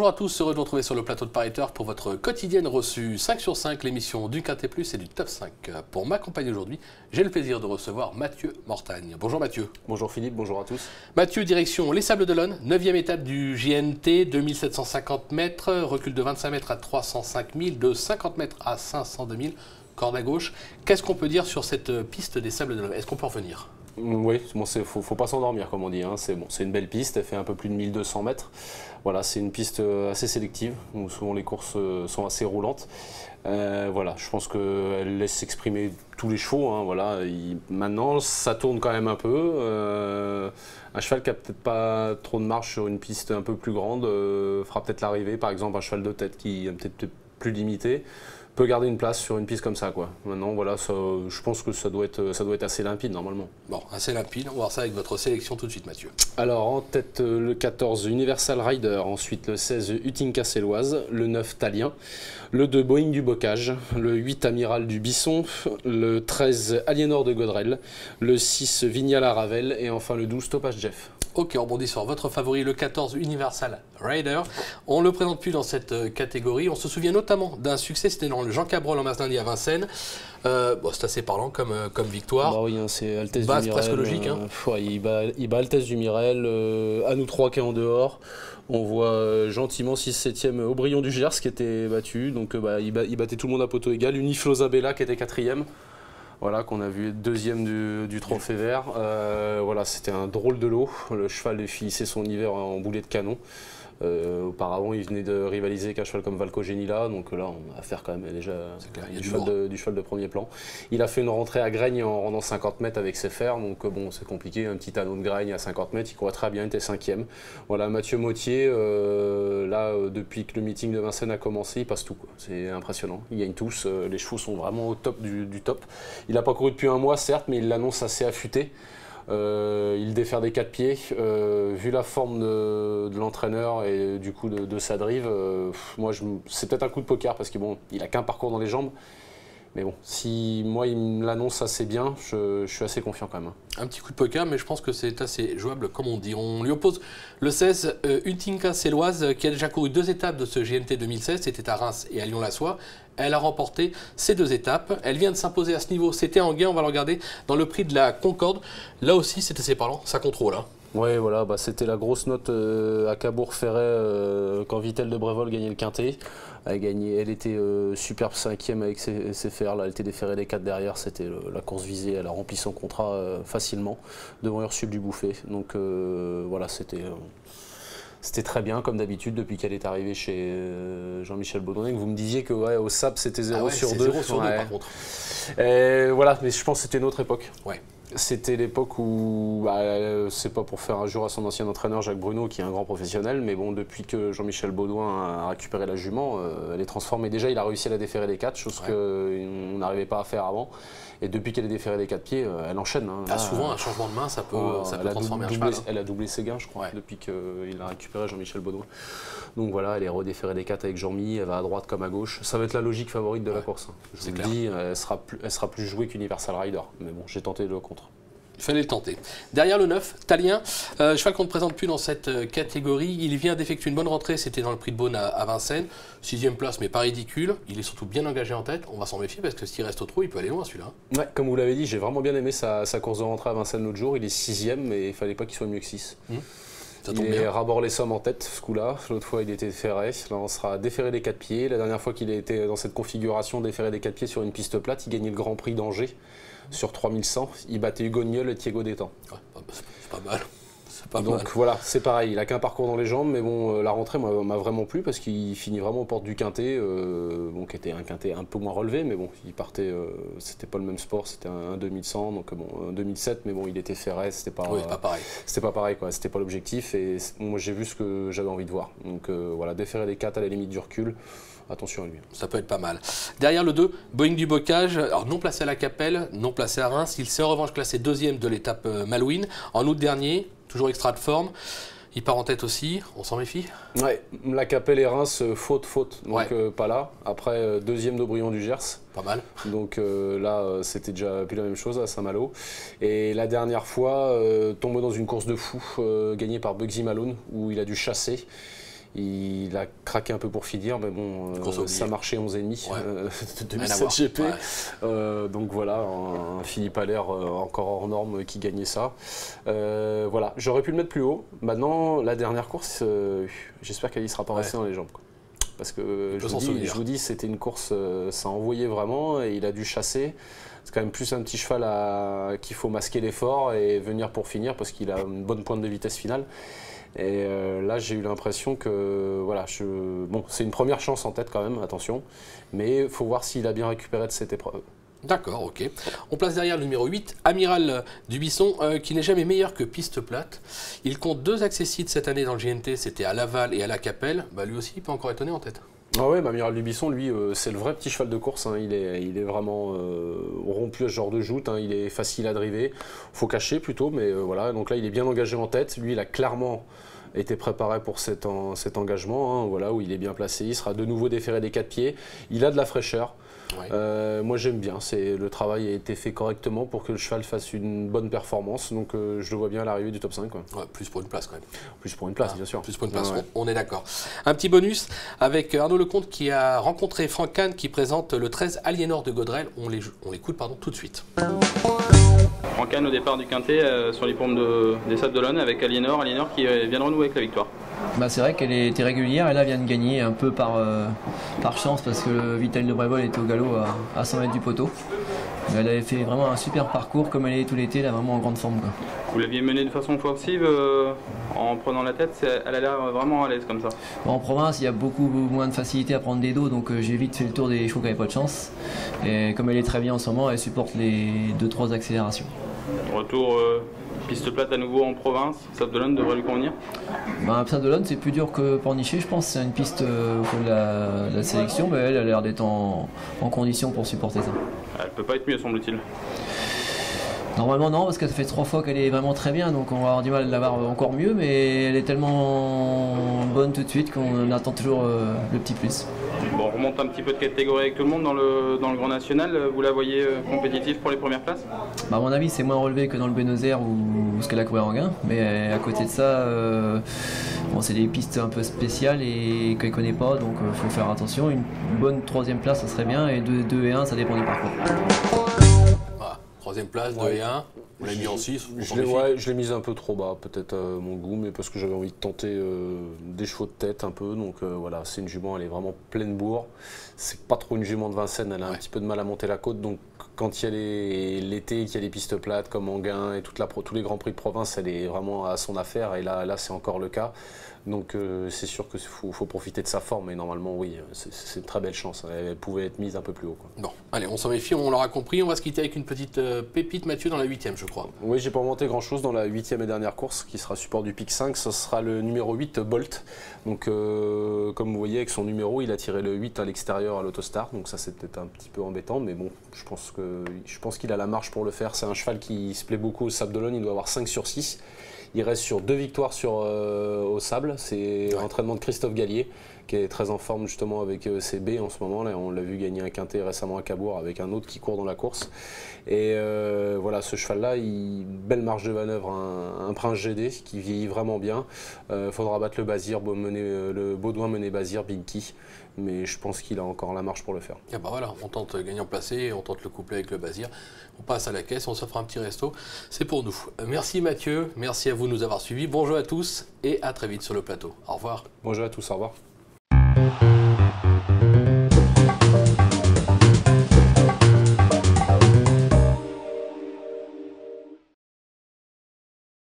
Bonjour à tous, heureux de vous retrouver sur le plateau de Paris Turf pour votre quotidienne reçue 5 sur 5, l'émission du Quintet Plus et du Top 5. Pour m'accompagner aujourd'hui, j'ai le plaisir de recevoir Mathieu Mortagne. Bonjour Mathieu. Bonjour Philippe, bonjour à tous. Mathieu, direction les Sables d'Olonne, 9e étape du JNT, 2750 mètres, recul de 25 mètres à 305 000, de 50 mètres à 502 000, corde à gauche. Qu'est-ce qu'on peut dire sur cette piste des Sables d'Olonne? Est-ce qu'on peut en revenir? Oui, bon, faut pas s'endormir comme on dit, hein. C'est une belle piste, elle fait un peu plus de 1200 mètres. Voilà, c'est une piste assez sélective, où souvent les courses sont assez roulantes. Voilà, je pense qu'elle laisse s'exprimer tous les chevaux, hein, voilà. Maintenant, ça tourne quand même un peu. Un cheval qui n'a peut-être pas trop de marge sur une piste un peu plus grande fera peut-être l'arrivée. Par exemple, un cheval de tête qui est peut-être plus limité peut garder une place sur une piste comme ça, quoi. Maintenant, voilà, je pense que ça doit être assez limpide normalement. Bon, assez limpide, on va voir ça avec votre sélection tout de suite, Mathieu. Alors, en tête, le 14 Universal Rider, ensuite le 16 Utinka Céloise, le 9 Talien, le 2 Boeing du Bocage, le 8 Amiral du Bisson, le 13 Aliénor de Godrel, le 6 Vignal à Ravel et enfin le 12 Topaz Jeff. Ok, on rebondit sur votre favori, le 14 Universal Rider. On ne le présente plus dans cette catégorie. On se souvient notamment d'un succès, c'était dans le Jean Cabrol en mars dernier à Vincennes. Bon, c'est assez parlant comme victoire. Bah oui, hein, c'est Altesse base du Mirel. Presque logique. Hein. Ouais, il bat Altesse du Mirel, à nous trois qui est en dehors. On voit gentiment 6-7e Aubryon du Gers qui était battu. Donc il battait tout le monde à poteau égal. Uniflosa Bella qui était 4e. Voilà, qu'on a vu deuxième du trophée vert. Voilà, c'était un drôle de lot. Le cheval finissait son hiver en boulet de canon. Auparavant, il venait de rivaliser avec un cheval comme Valco Genila, donc là, on a affaire quand même déjà du cheval de premier plan. Il a fait une rentrée à Graigne en rendant 50 mètres avec ses fers, donc bon, c'est compliqué, un petit anneau de Graigne à 50 mètres, il courait très bien, il était 5e. Voilà, Mathieu Mottier, là, depuis que le meeting de Vincennes a commencé, il passe tout, c'est impressionnant. Ils gagnent tous, les chevaux sont vraiment au top du top. Il n'a pas couru depuis un mois, certes, mais il l'annonce assez affûté. Il défère des 4 pieds. Vu la forme de l'entraîneur et du coup de sa drive, moi c'est peut-être un coup de poker parce qu'il bon, a qu'un parcours dans les jambes. Mais bon, si moi il me l'annonce assez bien, je suis assez confiant quand même. Un petit coup de poker, mais je pense que c'est assez jouable comme on dit. On lui oppose le 16 Utinka Céloise qui a déjà couru 2 étapes de ce GNT 2016, c'était à Reims et à Lyon-la-Soie. Elle a remporté ces 2 étapes. Elle vient de s'imposer à ce niveau, c'était en gain, on va le regarder, dans le prix de la Concorde. Là aussi, c'est assez parlant, ça contrôle. Hein. Oui, voilà, c'était la grosse note à Cabourg-Ferret quand Vittel de Brévol gagnait le Quintet. Elle était superbe 5e avec ses fers, là, elle était déférée des 4 derrière, c'était la course visée, elle a rempli son contrat facilement devant Ursule Dubuffet. Donc voilà, c'était très bien comme d'habitude depuis qu'elle est arrivée chez Jean-Michel Baudonnet. Vous me disiez que ouais, au SAP c'était 0 sur 2. 0 sur 2 par contre. Voilà, mais je pense que c'était une autre époque. Ouais. C'était l'époque où, c'est pas pour faire un jour à son ancien entraîneur Jacques Bruno qui est un grand professionnel, mais bon, depuis que Jean-Michel Baudouin a récupéré la jument, elle est transformée. Déjà, il a réussi à la déférer des 4, chose qu'on n'arrivait pas à faire avant. Et depuis qu'elle est déférée des 4 pieds, elle enchaîne. Hein. Là, souvent, un changement de main, ça peut transformer un cheval. Elle a doublé ses gains, je crois, depuis qu'il a récupéré Jean-Michel Baudouin. Donc voilà, elle est redéférée des 4 avec Jean-Mi, elle va à droite comme à gauche. Ça va être la logique favorite de la course. Je vous le dis, elle sera plus jouée qu'Universal Rider. Mais bon, j'ai tenté le contre. Il fallait le tenter. Derrière le 9, Talien, cheval qu'on ne présente plus dans cette catégorie. Il vient d'effectuer une bonne rentrée, c'était dans le prix de Beaune à Vincennes. 6e place, mais pas ridicule. Il est surtout bien engagé en tête. On va s'en méfier parce que s'il reste au trou, il peut aller loin celui-là. Ouais, comme vous l'avez dit, j'ai vraiment bien aimé sa course de rentrée à Vincennes l'autre jour. Il est 6e, mais il ne fallait pas qu'il soit mieux que 6. Il est rabord les sommes en tête ce coup-là. L'autre fois, il était déféré. Là, on sera déféré des 4 pieds. La dernière fois qu'il a été dans cette configuration, déféré des 4 pieds sur une piste plate, il gagnait le Grand Prix d'Angers. Sur 3100, il battait Hugo Niol et Thiago Détang. Ouais, c'est pas mal. Donc voilà, c'est pareil, il n'a qu'un parcours dans les jambes, mais bon, la rentrée m'a vraiment plu parce qu'il finit vraiment aux portes du Quintet, qui était un Quintet un peu moins relevé, mais bon, il partait, c'était pas le même sport, c'était un 2100, donc bon, un 2007, mais bon, il était ferré, c'était pas pareil. C'était pas pareil, quoi, c'était pas l'objectif, et moi j'ai vu ce que j'avais envie de voir. Donc voilà, déférer les 4 à la limite du recul. Attention à lui. Ça peut être pas mal. Derrière le 2, Boeing du Bocage, alors non placé à la Capelle, non placé à Reims. Il s'est en revanche classé 2e de l'étape Malouine. En août dernier, toujours extra de forme. Il part en tête aussi, on s'en méfie. Ouais, la Capelle et Reims, faute. Donc pas là. Après, 2e d'Aubryon du Gers. Pas mal. Donc là, c'était déjà plus la même chose à Saint-Malo. Et la dernière fois, tombé dans une course de fou, gagnée par Bugsy Malone, où il a dû chasser. Il a craqué un peu pour finir, mais bon, ça marchait 11,5 de 2007 GP. Donc voilà, un Philippe Allaire encore hors norme qui gagnait ça. Voilà, j'aurais pu le mettre plus haut. Maintenant, la dernière course, j'espère qu'elle ne sera pas restée dans les jambes, quoi. Parce que je vous dis, c'était une course, ça envoyait vraiment et il a dû chasser. C'est quand même plus un petit cheval qu'il faut masquer l'effort et venir pour finir parce qu'il a une bonne pointe de vitesse finale. Et là, j'ai eu l'impression que, voilà, bon, c'est une première chance en tête quand même, attention, mais il faut voir s'il a bien récupéré de cette épreuve. D'accord, ok. On place derrière le numéro 8, Amiral Dubuisson, qui n'est jamais meilleur que piste plate. Il compte 2 accessites cette année dans le GNT, c'était à Laval et à La Capelle. Bah, lui aussi, il peut encore étonner en tête. Ah ouais, Amiral Dubuisson, lui, c'est le vrai petit cheval de course. Hein. Il est vraiment rompu à ce genre de joute. Hein. Il est facile à driver. Faut cacher plutôt, mais voilà. Donc là, il est bien engagé en tête. Lui, il a clairement été préparé pour cet engagement, hein, voilà, où il est bien placé. Il sera de nouveau déféré des 4 pieds. Il a de la fraîcheur. Ouais. Moi j'aime bien, le travail a été fait correctement pour que le cheval fasse une bonne performance, donc je le vois bien à l'arrivée du top 5. Quoi. Ouais, plus pour une place quand même. Plus pour une place, bien sûr. Plus pour une place, on est d'accord. Un petit bonus avec Arnaud Lecomte qui a rencontré Franck Kahn qui présente le 13 Aliénor de Godrel. On l'écoute tout de suite. Franck Kahn au départ du Quintet sur les pompes des Sables d'Olonne avec Aliénor qui vient de renouer avec la victoire. Bah c'est vrai qu'elle était régulière et là elle vient de gagner un peu par chance parce que le Vitel de Brévol était au galop à 100 mètres du poteau. Mais elle avait fait vraiment un super parcours comme elle est tout l'été, elle est vraiment en grande forme, quoi. Vous l'aviez menée de façon offensive en prenant la tête, elle a l'air vraiment à l'aise comme ça. Bon, en province il y a beaucoup moins de facilité à prendre des dos donc j'ai vite fait le tour des chevaux qui n'avaient pas de chance. Et comme elle est très bien en ce moment, elle supporte les 2-3 accélérations. Retour piste plate à nouveau en province, Sables d'Olonne devrait lui convenir. Bah, Sables d'Olonne c'est plus dur que Pornichet, je pense, c'est une piste pour la sélection, mais elle a l'air d'être en condition pour supporter ça. Elle peut pas être mieux semble-t-il. Normalement non, parce que ça fait 3 fois qu'elle est vraiment très bien, donc on va avoir du mal à l'avoir encore mieux, mais elle est tellement bonne tout de suite qu'on attend toujours le petit plus. Bon, on remonte un petit peu de catégorie avec tout le monde dans le Grand National. Vous la voyez compétitive pour les premières places? Bah, à mon avis, c'est moins relevé que dans le Buenos Aires ou ce qu'elle a couru en gain. Mais à côté de ça, bon, c'est des pistes un peu spéciales et qu'elle ne connaît pas, donc il faut faire attention. Une bonne 3e place, ça serait bien, et 2 et 1, ça dépend du parcours. Voilà, 3e place, 2 et 1. On l'a mis en 6. Je l'ai mise un peu trop bas, peut-être à mon goût, mais parce que j'avais envie de tenter des chevaux de tête un peu. Donc voilà, c'est une jument, elle est vraiment pleine bourre. C'est pas trop une jument de Vincennes, elle a un petit peu de mal à monter la côte. Donc quand il y a l'été, qu'il y a les pistes plates comme Anguin et tous les grands prix de province, elle est vraiment à son affaire. Et là c'est encore le cas. Donc c'est sûr qu'il faut profiter de sa forme, mais normalement oui, c'est une très belle chance. Elle pouvait être mise un peu plus haut, quoi. Bon, allez, on s'en méfie, on l'aura compris. On va se quitter avec une petite pépite, Mathieu, dans la 8e, je crois. Oui, j'ai pas inventé grand chose dans la 8e et dernière course, qui sera support du pic 5. Ce sera le numéro 8, Bolt. Donc comme vous voyez, avec son numéro, il a tiré le 8 à l'extérieur à l'Autostar. Donc ça, c'est peut-être un petit peu embêtant, mais bon, je pense qu'il a la marge pour le faire. C'est un cheval qui se plaît beaucoup au Sables d'Olonne, il doit avoir 5 sur 6. Il reste sur 2 victoires au sable. C'est l'entraînement de Christophe Gallier, qui est très en forme justement avec ses B en ce moment. Là, on l'a vu gagner un quintet récemment à Cabourg avec un autre qui court dans la course. Et voilà, ce cheval-là, belle marge de manœuvre, un prince GD qui vieillit vraiment bien. Faudra battre le Bazir, le Baudouin mené Bazir, Binky. Mais je pense qu'il a encore la marge pour le faire. Et bah voilà, on tente gagnant placé, on tente le couplet avec le Bazir. On passe à la caisse, on s'offre un petit resto. C'est pour nous. Merci Mathieu, merci à vous de nous avoir suivis. Bonjour à tous et à très vite sur le plateau. Au revoir. Bonjour à tous, au revoir.